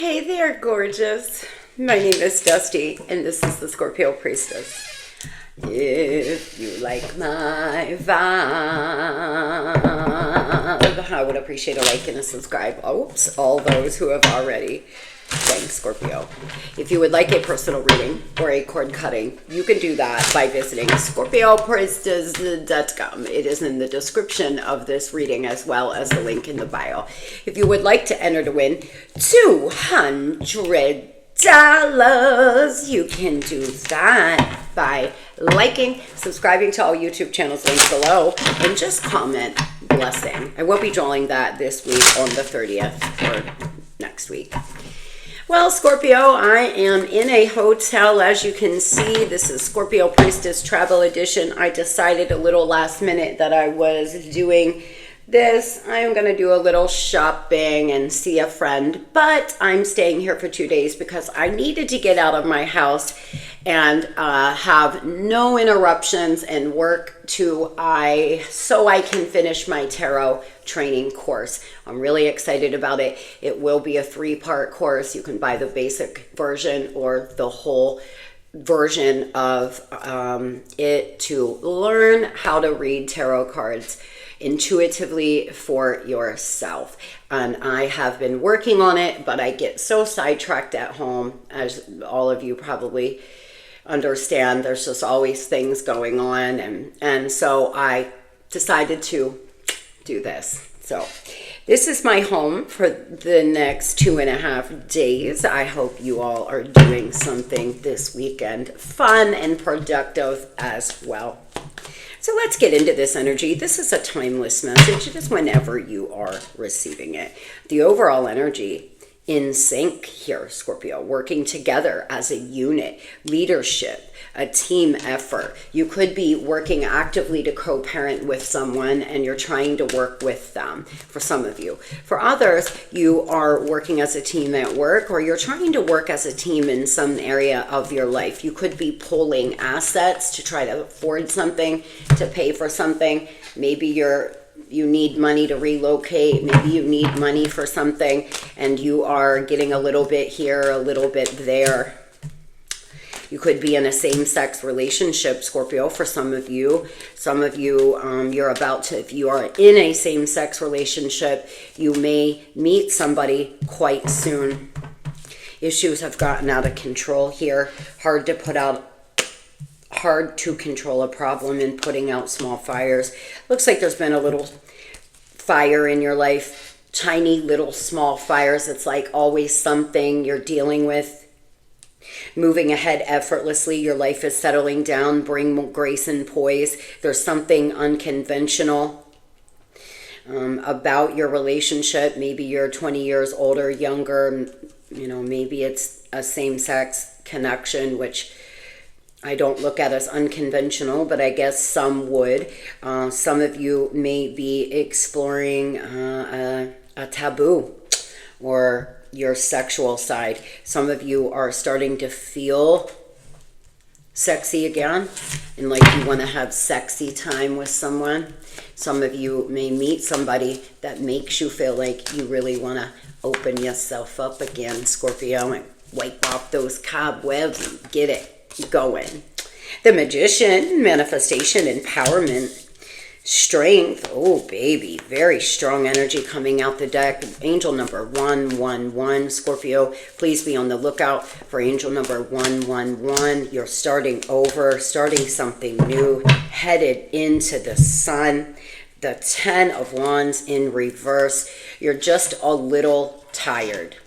Hey there, gorgeous. My name is Dusty, and this is the Scorpio Priestess. If you like my vibe, I would appreciate a like and a subscribe. Oops, all those who have already. Thanks, Scorpio. If you would like a personal reading or a cord cutting, you can do that by visiting Scorpiopriestess.com. It is in the description of this reading as well as the link in the bio. If you would like to enter to win $200, you can do that by liking, subscribing to all YouTube channels linked below, and just comment blessing. I will be drawing that this week on the 30th or next week. Well, Scorpio, I am in a hotel. As you can see, this is Scorpio Priestess Travel Edition. I decided a little last minute that I was doing this. I am going to do a little shopping and see a friend, but I'm staying here for 2 days because I needed to get out of my house and have no interruptions and work so I can finish my tarot training course. I'm really excited about it. It will be a 3-part course. You can buy the basic version or the whole version of it to learn how to read tarot cards intuitively for yourself. And I have been working on it, but I get so sidetracked at home, as all of you probably understand. There's just always things going on, and so I decided to do this. So this is my home for the next 2.5 days. I hope you all are doing something this weekend fun and productive as well. So let's get into this energy. This is a timeless message. It is whenever you are receiving it. The overall energy in sync here, Scorpio, working together as a unit, leadership, a team effort. You could be working actively to co-parent with someone and you're trying to work with them, for some of you. For others, you are working as a team at work, or you're trying to work as a team in some area of your life. You could be pulling assets to try to afford something, to pay for something. Maybe you need money to relocate. Maybe you need money for something and you are getting a little bit here, a little bit there. You could be in a same-sex relationship, Scorpio, for some of you. Some of you, if you are in a same-sex relationship, you may meet somebody quite soon. Issues have gotten out of control here. Hard to control a problem in putting out small fires. Looks like there's been a little fire in your life. Tiny little small fires. It's like always something you're dealing with. Moving ahead effortlessly. Your life is settling down. Bring grace and poise. There's something unconventional about your relationship. Maybe you're 20 years older, younger. Maybe it's a same-sex connection, which I don't look at as unconventional, but I guess some would. Some of you may be exploring a taboo or your sexual side. Some of you are starting to feel sexy again and like you want to have sexy time with someone. Some of you may meet somebody that makes you feel like you really want to open yourself up again, Scorpio, and wipe off those cobwebs and get it going. The Magician, manifestation, empowerment, strength. Oh, baby, very strong energy coming out the deck. Angel number 111, Scorpio. Please be on the lookout for angel number 111. You're starting over, starting something new, headed into the sun. The 10 of Wands in reverse. You're just a little tired.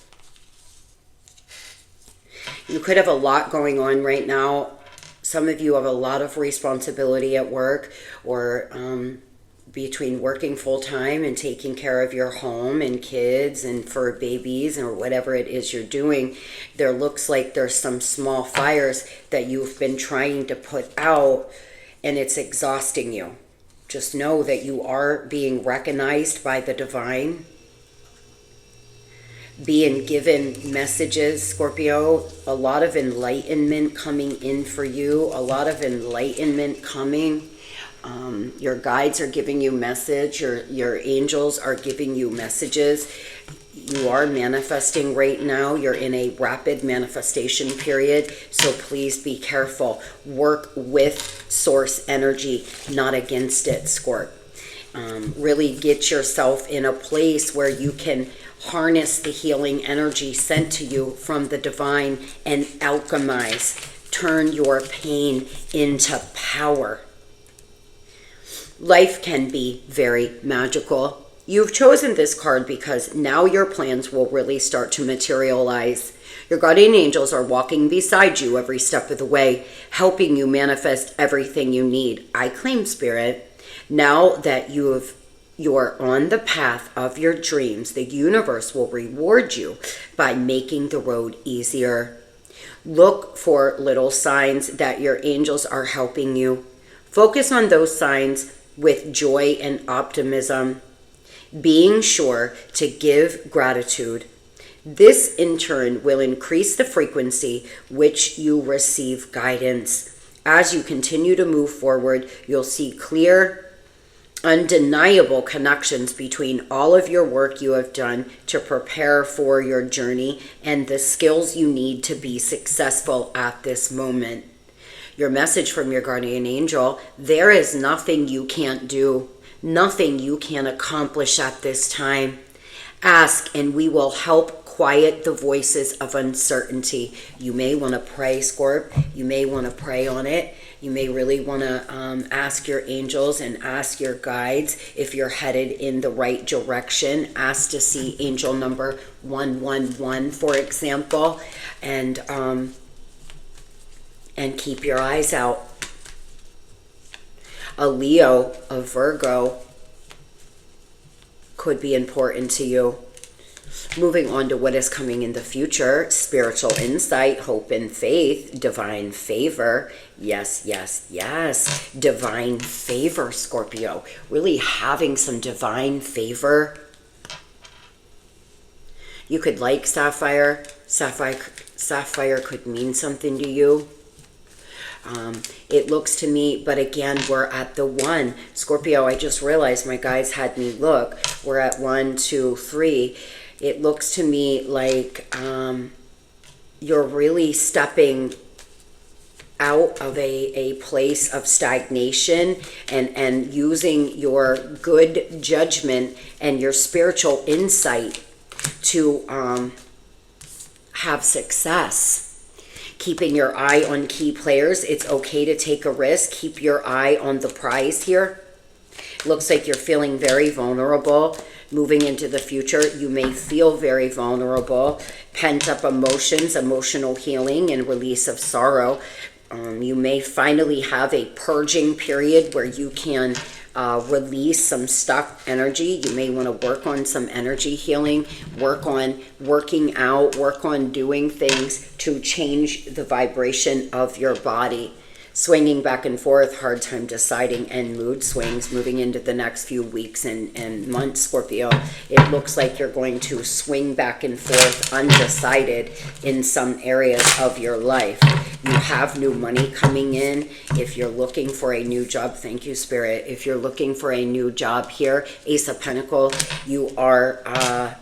You could have a lot going on right now. Some of you have a lot of responsibility at work, or between working full-time and taking care of your home and kids and fur babies or whatever it is you're doing. There looks like there's some small fires that you've been trying to put out and it's exhausting you. Just know that you are being recognized by the divine, being given messages, Scorpio. A lot of enlightenment coming in for you. A lot of enlightenment coming. Your guides are giving you message. Your angels are giving you messages. You are manifesting right now. You're in a rapid manifestation period, so please be careful. Work with source energy, not against it, Scorp. Really get yourself in a place where you can harness the healing energy sent to you from the divine and alchemize. Turn your pain into power. Life can be very magical. You've chosen this card because now your plans will really start to materialize. Your guardian angels are walking beside you every step of the way, helping you manifest everything you need. I claim, Spirit, now that you're on the path of your dreams, the universe will reward you by making the road easier. Look for little signs that your angels are helping you. Focus on those signs with joy and optimism, being sure to give gratitude. This in turn will increase the frequency which you receive guidance. As you continue to move forward, you'll see clear, undeniable connections between all of your work you have done to prepare for your journey and the skills you need to be successful at this moment. Your message from your guardian angel: there is nothing you can't do. Nothing you can accomplish at this time. Ask and we will help quiet the voices of uncertainty. You may want to pray, Scorp. You may want to pray on it. You may really want to ask your angels and ask your guides if you're headed in the right direction. Ask to see angel number 111, for example, and keep your eyes out. A Leo, a Virgo could be important to you. Moving on to what is coming in the future: spiritual insight, hope and faith, divine favor. Yes, yes, yes. Divine favor, Scorpio. Really having some divine favor. You could like sapphire. Sapphire could mean something to you. It looks to me, but again, we're at the 1. Scorpio, I just realized my guys had me look. We're at 1, 2, 3. It looks to me like you're really stepping out of a place of stagnation and using your good judgment and your spiritual insight to have success. Keeping your eye on key players. It's okay to take a risk. Keep your eye on the prize here. Looks like you're feeling very vulnerable. Moving into the future, you may feel very vulnerable. Pent up emotions, emotional healing, and release of sorrow. You may finally have a purging period where you can release some stuck energy. You may want to work on some energy healing, work on working out, work on doing things to change the vibration of your body. Swinging back and forth, hard time deciding, and mood swings moving into the next few weeks and months, Scorpio. It looks like you're going to swing back and forth undecided in some areas of your life. You have new money coming in. If you're looking for a new job, thank you, Spirit. If you're looking for a new job here, Ace of Pentacles, you are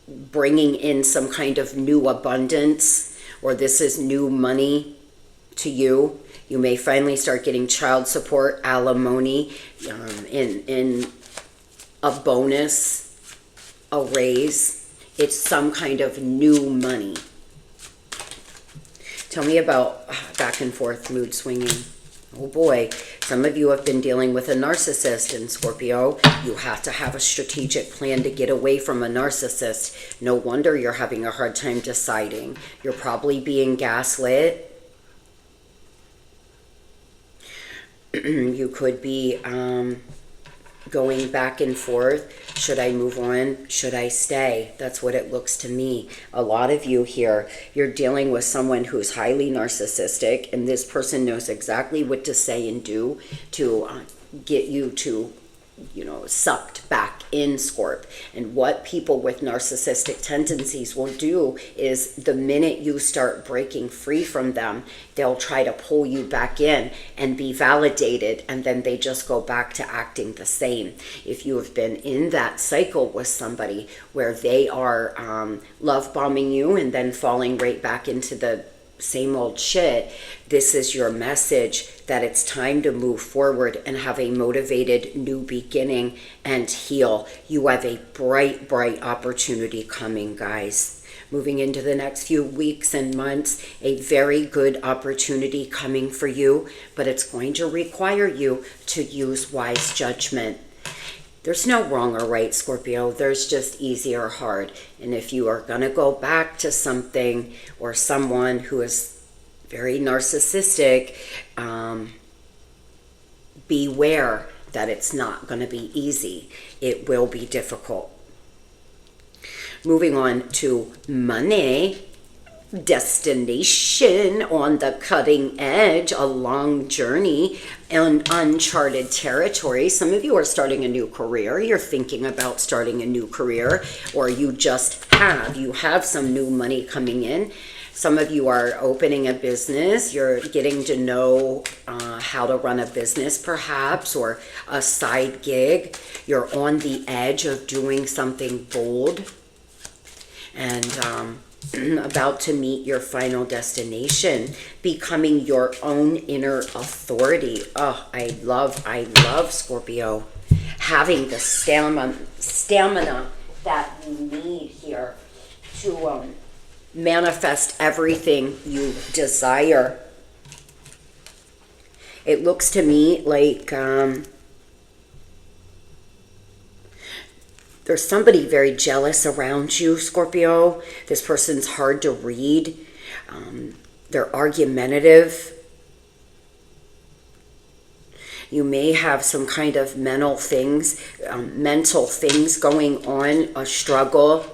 bringing in some kind of new abundance, or this is new money to you. You may finally start getting child support, alimony, in a bonus, a raise. It's some kind of new money. Tell me about back and forth mood swinging. Oh boy, some of you have been dealing with a narcissist in Scorpio. You have to have a strategic plan to get away from a narcissist. No wonder you're having a hard time deciding. You're probably being gaslit. You could be going back and forth. Should I move on? Should I stay? That's what it looks to me. A lot of you here, you're dealing with someone who's highly narcissistic, and this person knows exactly what to say and do to get you to sucked back in, Scorp. And what people with narcissistic tendencies will do is the minute you start breaking free from them, they'll try to pull you back in and be validated, and then they just go back to acting the same. If you have been in that cycle with somebody where they are love bombing you and then falling right back into the same old shit, this is your message that it's time to move forward and have a motivated new beginning and heal. You have a bright, bright opportunity coming, guys. Moving into the next few weeks and months, a very good opportunity coming for you, but it's going to require you to use wise judgment. There's no wrong or right, Scorpio. There's just easy or hard. And if you are going to go back to something or someone who is very narcissistic, beware that it's not going to be easy. It will be difficult. Moving on to money. Destination on the cutting edge, a long journey in uncharted territory. Some of you are starting a new career. You're thinking about starting a new career, or you have some new money coming in. Some of you are opening a business. You're getting to know how to run a business, perhaps, or a side gig. You're on the edge of doing something bold and about to meet your final destination, becoming your own inner authority. Oh, I love Scorpio, having the stamina that you need here to manifest everything you desire. It looks to me like there's somebody very jealous around you, Scorpio. This person's hard to read. They're argumentative. You may have some kind of mental things going on, a struggle.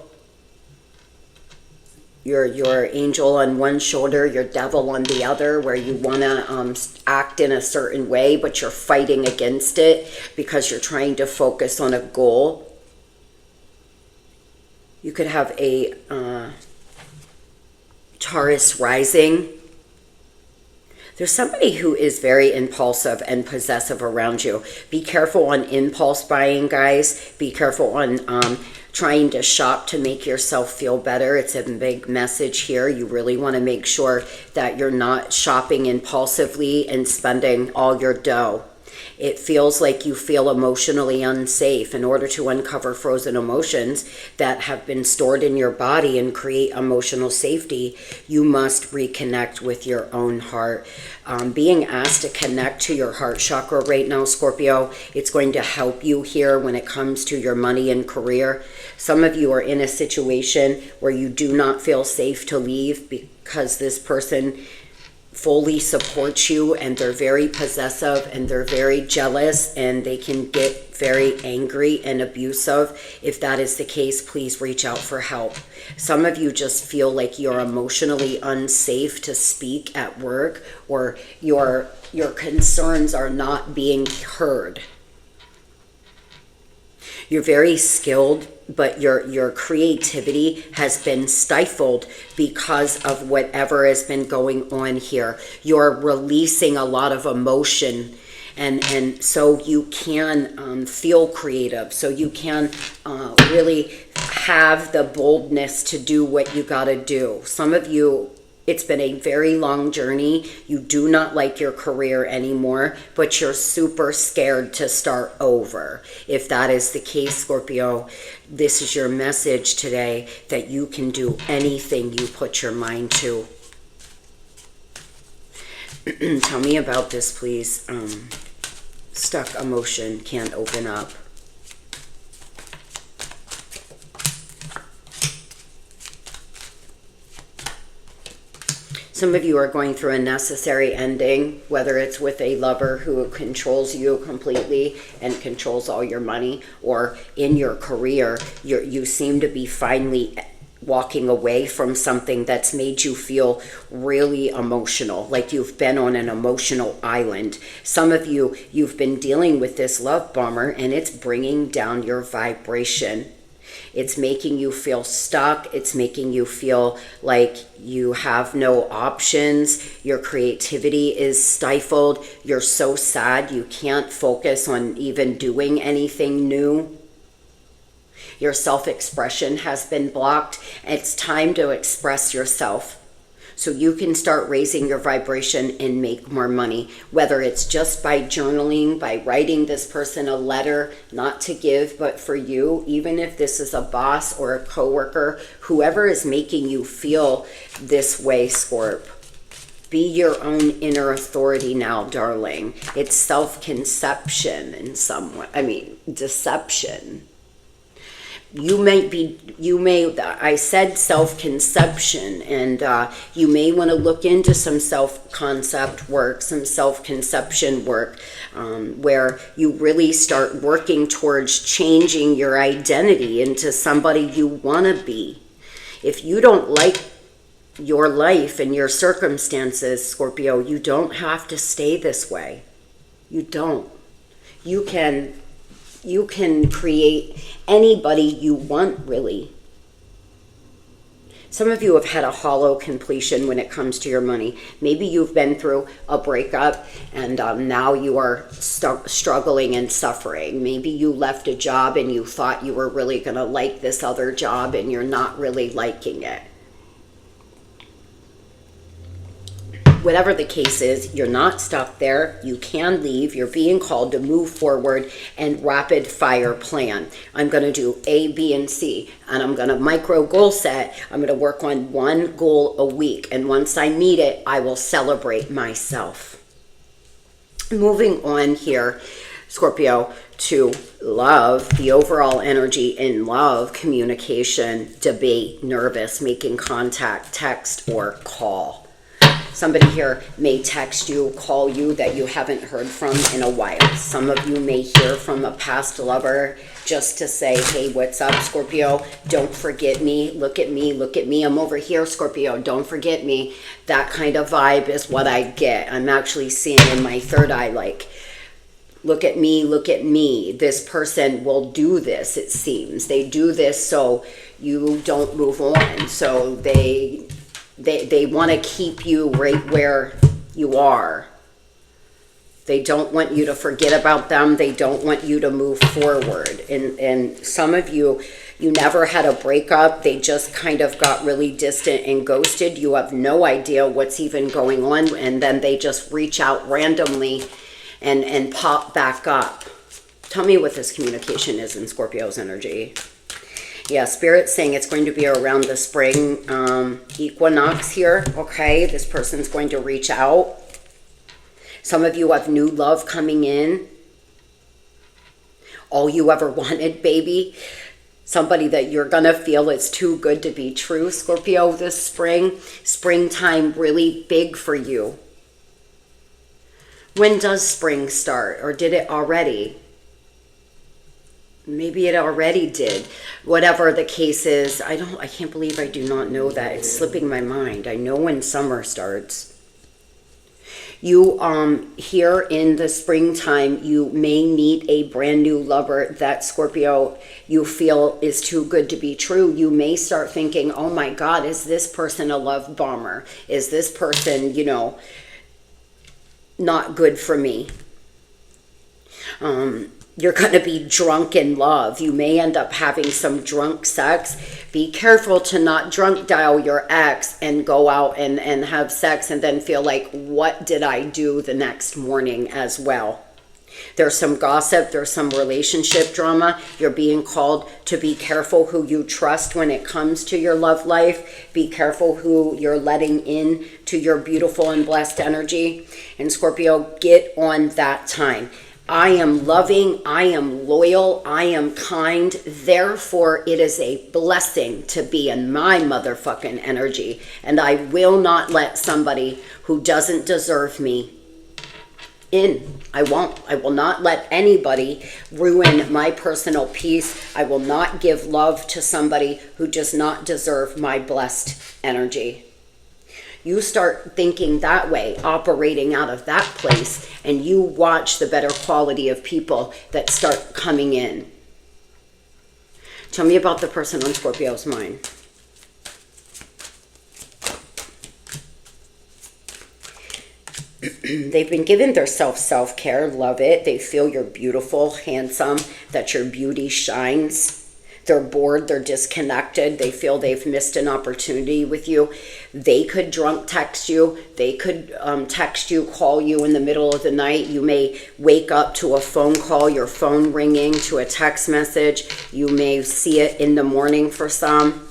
Your angel on one shoulder, your devil on the other, where you want to act in a certain way, but you're fighting against it because you're trying to focus on a goal. You could have a Taurus rising. There's somebody who is very impulsive and possessive around you. Be careful on impulse buying, guys. Be careful on trying to shop to make yourself feel better. It's a big message here. You really want to make sure that you're not shopping impulsively and spending all your dough. It feels like you feel emotionally unsafe. In order to uncover frozen emotions that have been stored in your body and create emotional safety, you must reconnect with your own heart. Being asked to connect to your heart chakra right now, Scorpio, it's going to help you here when it comes to your money and career. Some of you are in a situation where you do not feel safe to leave because this person fully supports you, and they're very possessive and they're very jealous, and they can get very angry and abusive. If that is the case, please reach out for help. Some of you just feel like you're emotionally unsafe to speak at work, or your concerns are not being heard. You're very skilled, but your creativity has been stifled because of whatever has been going on here. You're releasing a lot of emotion, and so you can feel creative. So you can really have the boldness to do what you got to do. Some of you, it's been a very long journey. You do not like your career anymore, but you're super scared to start over. If that is the case, Scorpio, this is your message today, that you can do anything you put your mind to. Tell me about this, please. Stuck emotion can't open up. Some of you are going through a necessary ending, whether it's with a lover who controls you completely and controls all your money, or in your career, you seem to be finally walking away from something that's made you feel really emotional, like you've been on an emotional island. Some of you, you've been dealing with this love bomber and it's bringing down your vibration. It's making you feel stuck. It's making you feel like you have no options. Your creativity is stifled. You're so sad you can't focus on even doing anything new. Your self-expression has been blocked. It's time to express yourself so you can start raising your vibration and make more money, whether it's just by journaling, by writing this person a letter, not to give, but for you, even if this is a boss or a coworker, whoever is making you feel this way, Scorp. Be your own inner authority now, darling. It's self-conception in some way. I mean, deception. I said self-conception, and you may want to look into some self-concept work, some self-conception work, where you really start working towards changing your identity into somebody you want to be. If you don't like your life and your circumstances, Scorpio, you don't have to stay this way. You don't. You can create anybody you want, really. Some of you have had a hollow completion when it comes to your money. Maybe you've been through a breakup and now you are struggling and suffering. Maybe you left a job and you thought you were really going to like this other job and you're not really liking it. Whatever the case is, you're not stuck there. You can leave. You're being called to move forward and rapid fire plan. I'm going to do A, B, and C. And I'm going to micro goal set. I'm going to work on one goal a week. And once I meet it, I will celebrate myself. Moving on here, Scorpio, to love, the overall energy in love, communication, debate, nervous, making contact, text, or call. Somebody here may text you, call you that you haven't heard from in a while. Some of you may hear from a past lover just to say, hey, what's up, Scorpio? Don't forget me. Look at me. Look at me. I'm over here, Scorpio. Don't forget me. That kind of vibe is what I get. I'm actually seeing in my third eye, like, look at me. Look at me. This person will do this, it seems. They do this so you don't move on. So they want to keep you right where you are. They don't want you to forget about them. They don't want you to move forward. And some of you, you never had a breakup. They just kind of got really distant and ghosted. You have no idea what's even going on. And then they just reach out randomly and pop back up. Tell me what this communication is in Scorpio's energy. Yeah, Spirit's saying it's going to be around the spring equinox here, okay? This person's going to reach out. Some of you have new love coming in. All you ever wanted, baby. Somebody that you're going to feel is too good to be true, Scorpio, this spring. Springtime really big for you. When does spring start? Or did it already? Maybe it already did. Whatever the case is, I can't believe I do not know that. It's slipping my mind. I know when summer starts. You, here in the springtime, you may meet a brand new lover that, Scorpio, you feel is too good to be true. You may start thinking, oh my God, is this person a love bomber? Is this person, not good for me? You're going to be drunk in love. You may end up having some drunk sex. Be careful to not drunk dial your ex and go out and have sex and then feel like, what did I do the next morning as well? There's some gossip. There's some relationship drama. You're being called to be careful who you trust when it comes to your love life. Be careful who you're letting in to your beautiful and blessed energy. And Scorpio, get on that time. I am loving, I am loyal, I am kind. Therefore, it is a blessing to be in my motherfucking energy. And I will not let somebody who doesn't deserve me in. I won't. I will not let anybody ruin my personal peace. I will not give love to somebody who does not deserve my blessed energy. You start thinking that way, operating out of that place, and you watch the better quality of people that start coming in. Tell me about the person on Scorpio's mind. They've been given their self-care, love it. They feel you're beautiful, handsome, that your beauty shines. They're bored, they're disconnected. They feel they've missed an opportunity with you. They could drunk text you. They could text you, call you in the middle of the night. You may wake up to a phone call, your phone ringing, to a text message. You may see it in the morning for some.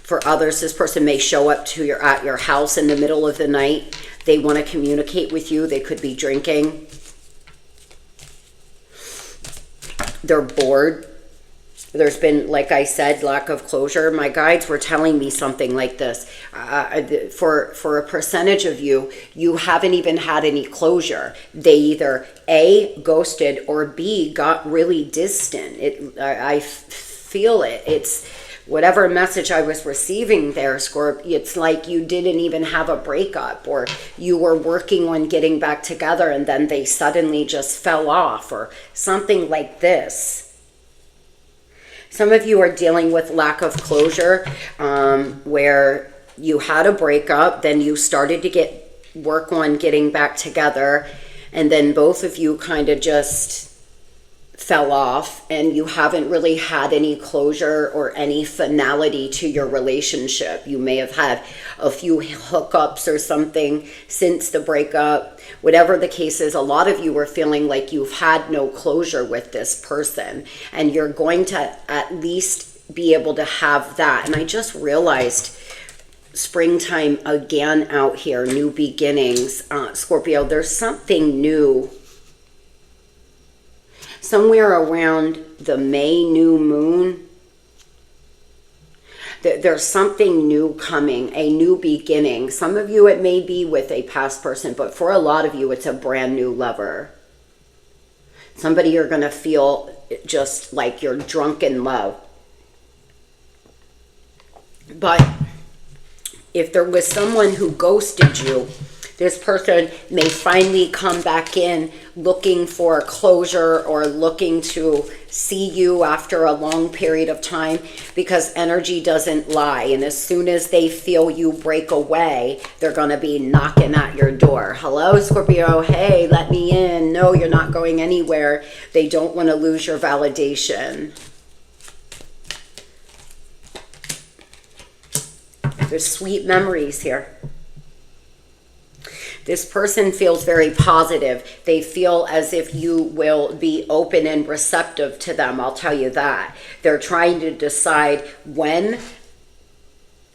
For others, this person may show up to at your house in the middle of the night. They want to communicate with you. They could be drinking. They're bored. There's been, like I said, lack of closure. My guides were telling me something like this. For a percentage of you, you haven't even had any closure. They either A, ghosted, or B, got really distant. I feel it. It's whatever message I was receiving there, Scorp, it's like you didn't even have a breakup, or you were working on getting back together and then they suddenly just fell off, or something like this. Some of you are dealing with lack of closure, where you had a breakup, then you started to work on getting back together, and then both of you kind of just fell off, and you haven't really had any closure or any finality to your relationship. You may have had a few hookups or something since the breakup. Whatever the case is, a lot of you are feeling like you've had no closure with this person, and you're going to at least be able to have that. And I just realized springtime again out here, new beginnings. Scorpio, there's something new. Somewhere around the May new moon, there's something new coming, a new beginning. Some of you, it may be with a past person, but for a lot of you, it's a brand new lover. Somebody you're going to feel just like you're drunk in love. But if there was someone who ghosted you, this person may finally come back in looking for closure or looking to see you after a long period of time, because energy doesn't lie. And as soon as they feel you break away, they're going to be knocking at your door. Hello, Scorpio. Hey, let me in. No, you're not going anywhere. They don't want to lose your validation. There's sweet memories here. This person feels very positive. They feel as if you will be open and receptive to them. I'll tell you that. They're trying to decide when.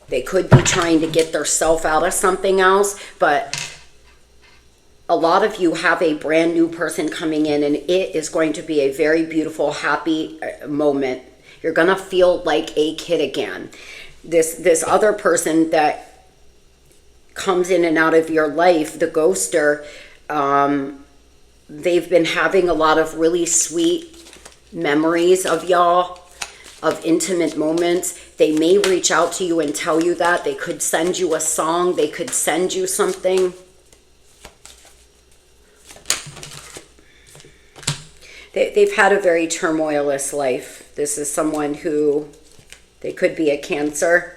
They could be trying to get themselves out of something else, but a lot of you have a brand new person coming in, and it is going to be a very beautiful, happy moment. You're going to feel like a kid again. This other person that comes in and out of your life, the ghoster, they've been having a lot of really sweet memories of y'all, of intimate moments. They may reach out to you and tell you that. They could send you a song. They could send you something. They've had a very turmoilous life. This is someone who, they could be a Cancer.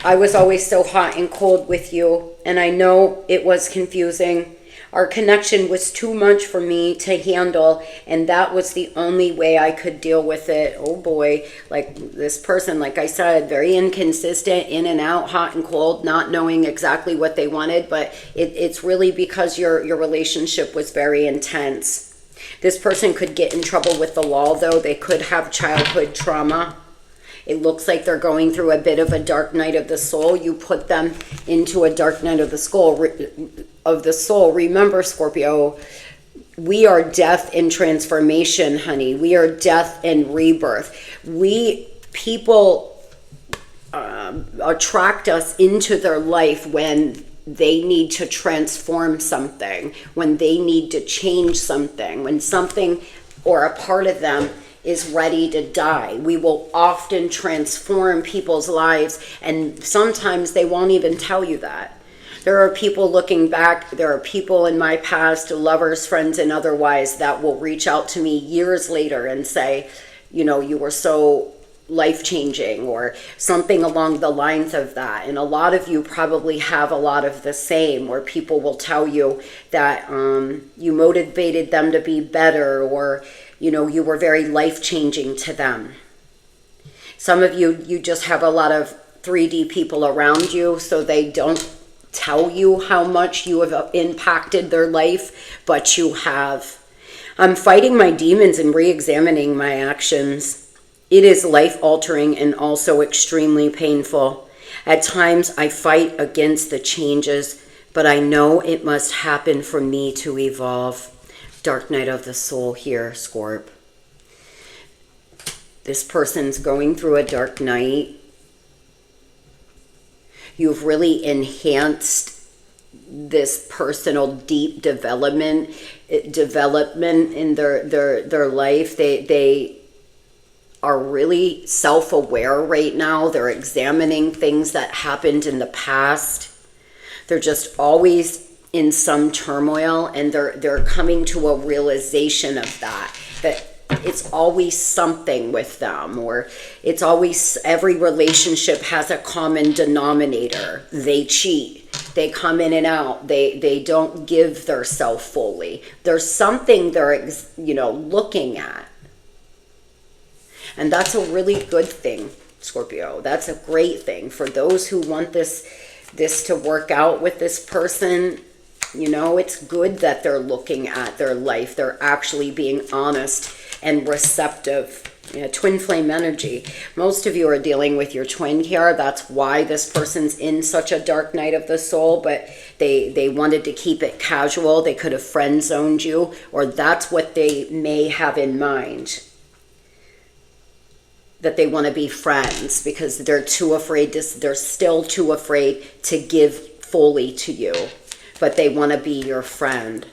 I was always so hot and cold with you, and I know it was confusing. Our connection was too much for me to handle, and that was the only way I could deal with it. Oh boy, like this person, like I said, very inconsistent, in and out, hot and cold, not knowing exactly what they wanted, but it's really because your relationship was very intense. This person could get in trouble with the law, though. They could have childhood trauma. It looks like they're going through a bit of a dark night of the soul. You put them into a dark night of the soul. Remember, Scorpio, we are death and transformation, honey. We are death and rebirth. People attract us into their life when they need to transform something, when they need to change something, when something or a part of them is ready to die. We will often transform people's lives, and sometimes they won't even tell you that. There are people looking back, there are people in my past, lovers, friends, and otherwise, that will reach out to me years later and say, you know, you were so life-changing, or something along the lines of that. And a lot of you probably have a lot of the same, where people will tell you that you motivated them to be better, or you know, you were very life-changing to them. Some of you, you just have a lot of 3D people around you, so they don't tell you how much you have impacted their life, but you have. I'm fighting my demons and re-examining my actions. It is life-altering and also extremely painful. At times, I fight against the changes, but I know it must happen for me to evolve. Dark night of the soul here, Scorp. This person's going through a dark night. You've really enhanced this personal deep development in their life. They are really self-aware right now. They're examining things that happened in the past. They're just always in some turmoil, and they're coming to a realization of that it's always something with them, or it's always, every relationship has a common denominator. They cheat, they come in and out, they don't give their self fully. There's something they're, you know, looking at, and that's a really good thing, Scorpio. That's a great thing for those who want this to work out with this person. You know, it's good that they're looking at their life. They're actually being honest and receptive. Yeah, twin flame energy. Most of you are dealing with your twin here. That's why this person's in such a dark night of the soul, but they wanted to keep it casual. They could have friend zoned you, or that's what they may have in mind, that they want to be friends because they're too afraid to, they're still too afraid to give fully to you, but they want to be your friend.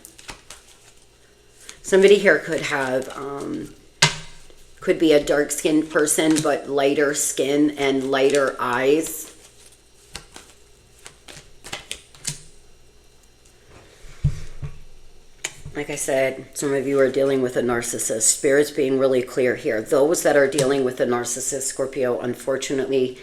Somebody here could have, could be a dark-skinned person, but lighter skin and lighter eyes. Like I said, some of you are dealing with a narcissist. Spirit's being really clear here. Those that are dealing with a narcissist, Scorpio, unfortunately,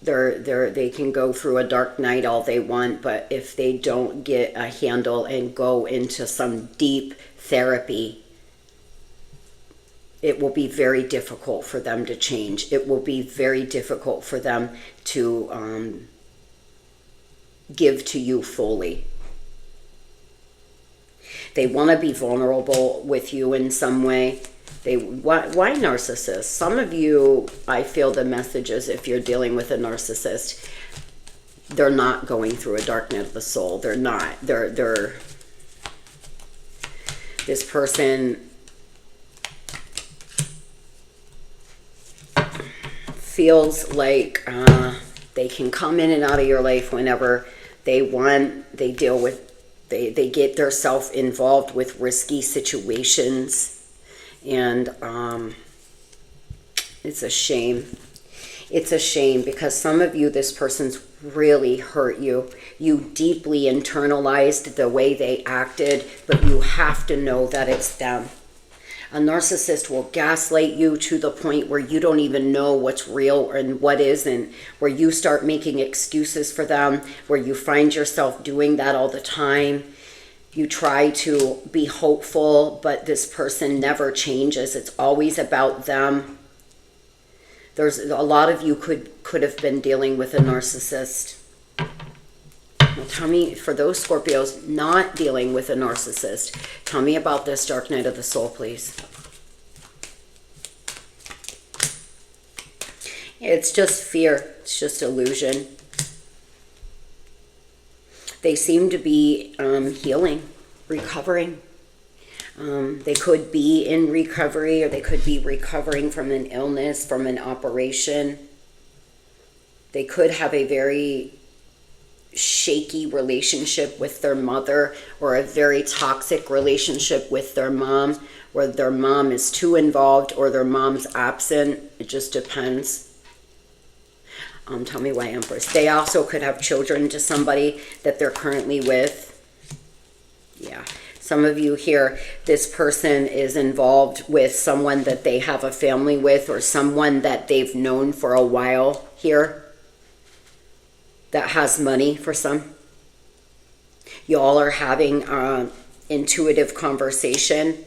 they can go through a dark night all they want, but if they don't get a handle and go into some deep therapy, it will be very difficult for them to change. It will be very difficult for them to give to you fully. They want to be vulnerable with you in some way. Why narcissists? Some of you, I feel the messages, if you're dealing with a narcissist, they're not going through a dark night of the soul. They're not. They're this person feels like they can come in and out of your life whenever they want. They deal with, they get themselves involved with risky situations. And it's a shame. It's a shame because some of you, this person's really hurt you. You deeply internalized the way they acted, but you have to know that it's them. A narcissist will gaslight you to the point where you don't even know what's real and what isn't, where you start making excuses for them, where you find yourself doing that all the time. You try to be hopeful, but this person never changes. It's always about them. There's a lot of you could have been dealing with a narcissist. Well, tell me, for those Scorpios not dealing with a narcissist, tell me about this dark night of the soul, please. It's just fear. It's just illusion. They seem to be healing, recovering. They could be in recovery, or they could be recovering from an illness, from an operation. They could have a very shaky relationship with their mother, or a very toxic relationship with their mom, where their mom is too involved or their mom's absent. It just depends. Tell me why, Empress. They also could have children to somebody that they're currently with. Yeah. Some of you here, this person is involved with someone that they have a family with, or someone that they've known for a while here that has money for some. Y'all are having intuitive conversation.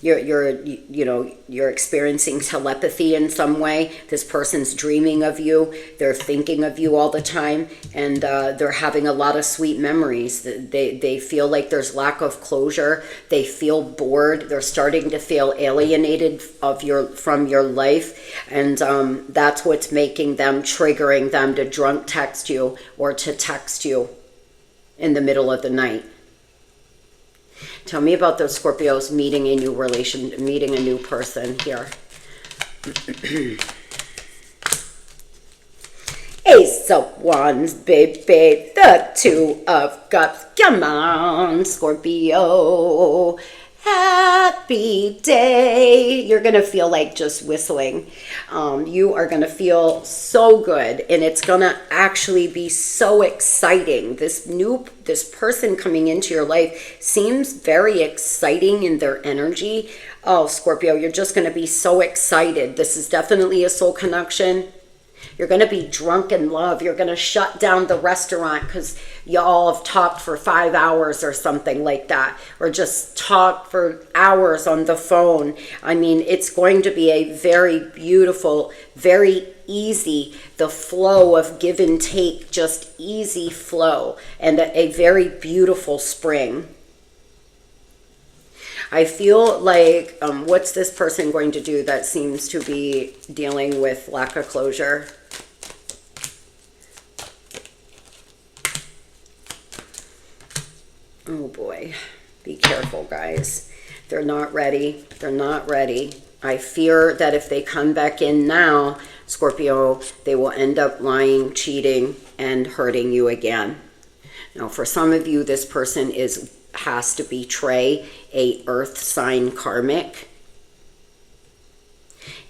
You're experiencing telepathy in some way. This person's dreaming of you. They're thinking of you all the time, and they're having a lot of sweet memories. They feel like there's lack of closure. They feel bored. They're starting to feel alienated from your life, and that's what's making them, triggering them to drunk text you or to text you in the middle of the night. Tell me about those Scorpios meeting a new person here. Ace of Wands, baby. The Two of Cups. Come on, Scorpio. Happy day. You're going to feel like just whistling. You are going to feel so good, and it's going to actually be so exciting. This person coming into your life seems very exciting in their energy. Oh, Scorpio, you're just going to be so excited. This is definitely a soul connection. You're going to be drunk in love. You're going to shut down the restaurant because y'all have talked for 5 hours or something like that, or just talked for hours on the phone. I mean, it's going to be a very beautiful, very easy, the flow of give and take, just easy flow, and a very beautiful spring. I feel like, what's this person going to do that seems to be dealing with lack of closure? Oh boy, be careful, guys. They're not ready. They're not ready. I fear that if they come back in now, Scorpio, they will end up lying, cheating, and hurting you again. Now, for some of you, this person has to betray a earth sign karmic,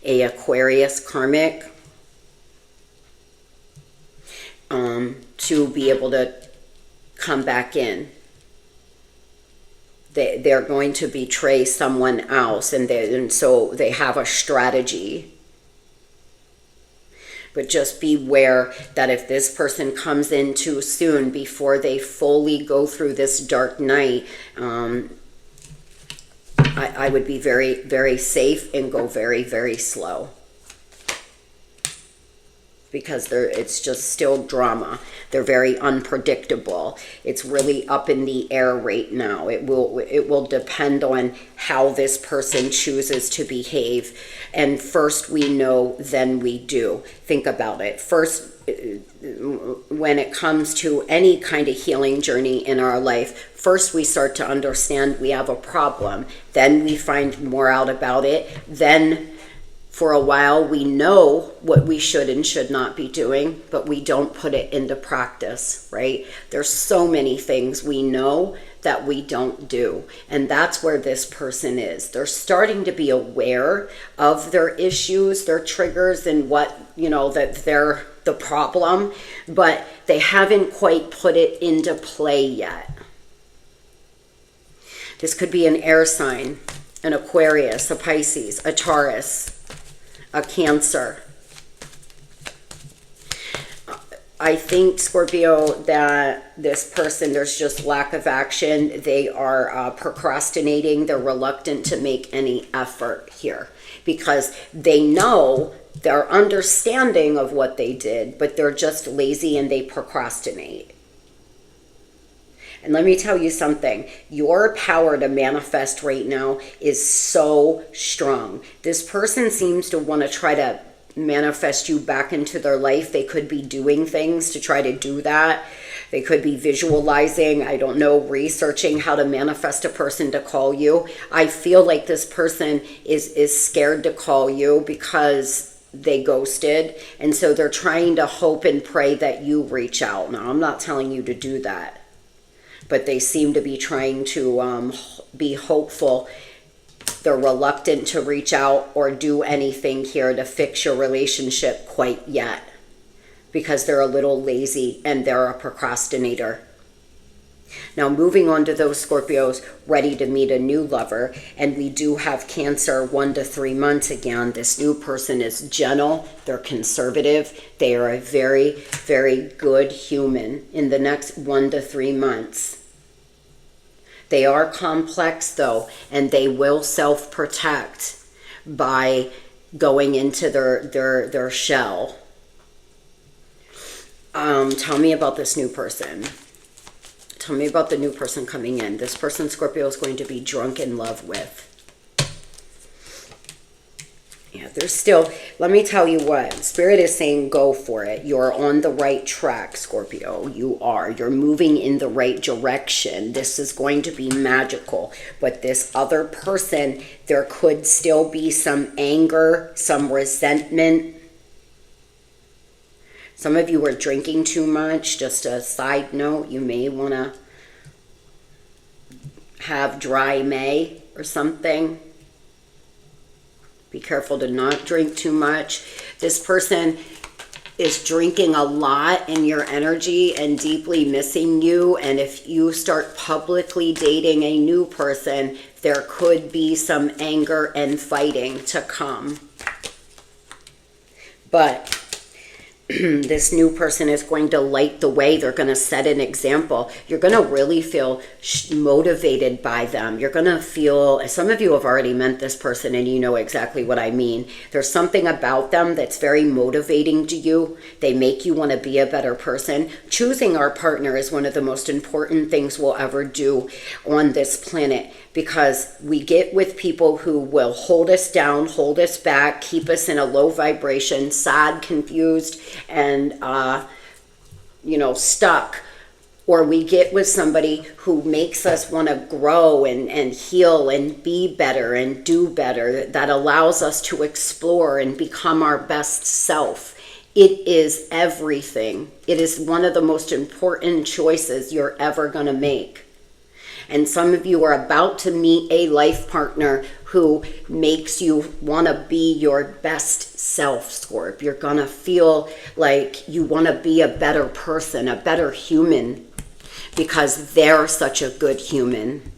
a Aquarius karmic, to be able to come back in. They're going to betray someone else, and so they have a strategy. But just beware that if this person comes in too soon, before they fully go through this dark night, I would be very, very safe and go very, very slow. Because it's just still drama. They're very unpredictable. It's really up in the air right now. It will depend on how this person chooses to behave. And first we know, then we do. Think about it. First, when it comes to any kind of healing journey in our life, first we start to understand we have a problem. Then we find more out about it. Then for a while, we know what we should and should not be doing, but we don't put it into practice, right? There's so many things we know that we don't do. And that's where this person is. They're starting to be aware of their issues, their triggers, and what, that they're the problem, but they haven't quite put it into play yet. This could be an air sign, an Aquarius, a Pisces, a Taurus, a Cancer. I think, Scorpio, that this person, there's just lack of action. They are procrastinating. They're reluctant to make any effort here because they know, they're understanding of what they did, but they're just lazy and they procrastinate. And let me tell you something, your power to manifest right now is so strong. This person seems to want to try to manifest you back into their life. They could be doing things to try to do that. They could be visualizing, I don't know, researching how to manifest a person to call you. I feel like this person is scared to call you because they ghosted, and so they're trying to hope and pray that you reach out. Now, I'm not telling you to do that, but they seem to be trying to be hopeful. They're reluctant to reach out or do anything here to fix your relationship quite yet, because they're a little lazy and they're a procrastinator. Now, moving on to those Scorpios ready to meet a new lover, and we do have Cancer 1 to 3 months again. This new person is gentle, they're conservative, they are a very, very good human in the next 1 to 3 months. They are complex though, and they will self-protect by going into their shell. Tell me about this new person. Tell me about the new person coming in. This person, Scorpio, is going to be drunk in love with. Yeah, there's still, let me tell you what, Spirit is saying go for it. You're on the right track, Scorpio. You are. You're moving in the right direction. This is going to be magical. But this other person, there could still be some anger, some resentment. Some of you are drinking too much. Just a side note, you may want to have dry May or something. Be careful to not drink too much. This person is drinking a lot in your energy and deeply missing you. And if you start publicly dating a new person, there could be some anger and fighting to come. But this new person is going to light the way. They're going to set an example. You're going to really feel motivated by them. You're going to feel, some of you have already met this person and you know exactly what I mean. There's something about them that's very motivating to you. They make you want to be a better person. Choosing our partner is one of the most important things we'll ever do on this planet, because we get with people who will hold us down, hold us back, keep us in a low vibration, sad, confused, and stuck. Or we get with somebody who makes us want to grow and heal and be better and do better, that allows us to explore and become our best self. It is everything. It is one of the most important choices you're ever going to make. And some of you are about to meet a life partner who makes you want to be your best self, Scorp. You're going to feel like you want to be a better person, a better human, because they're such a good human.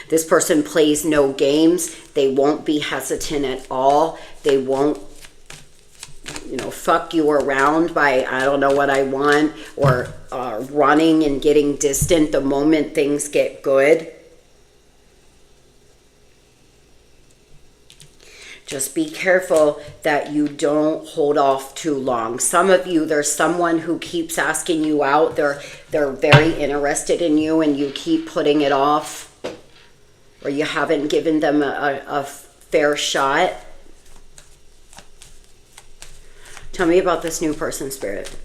This person plays no games. They won't be hesitant at all. They won't fuck you around by, I don't know what I want, or running and getting distant the moment things get good. Just be careful that you don't hold off too long. Some of you, there's someone who keeps asking you out. They're very interested in you and you keep putting it off, or you haven't given them a fair shot. Tell me about this new person, Spirit.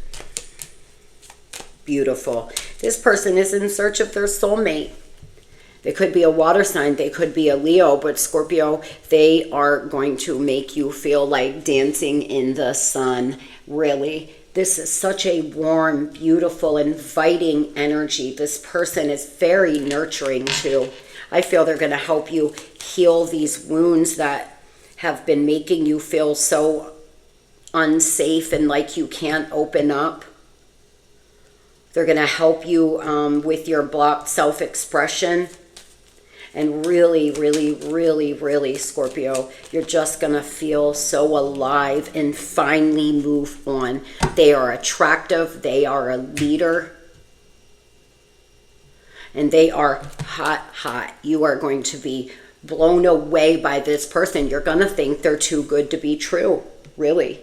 Beautiful. This person is in search of their soulmate. They could be a water sign. They could be a Leo. But Scorpio, they are going to make you feel like dancing in the sun. Really. This is such a warm, beautiful, inviting energy. This person is very nurturing too. I feel they're going to help you heal these wounds that have been making you feel so unsafe and like you can't open up. They're going to help you with your blocked self-expression. And really, really, really, really, Scorpio, you're just going to feel so alive and finally move on. They are attractive. They are a leader. And they are hot, hot. You are going to be blown away by this person. You're going to think they're too good to be true. Really.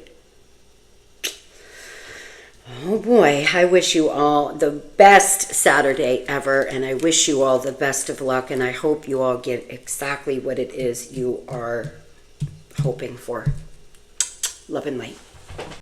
Oh boy, I wish you all the best Saturday ever, and I wish you all the best of luck, and I hope you all get exactly what it is you are hoping for. Love and light.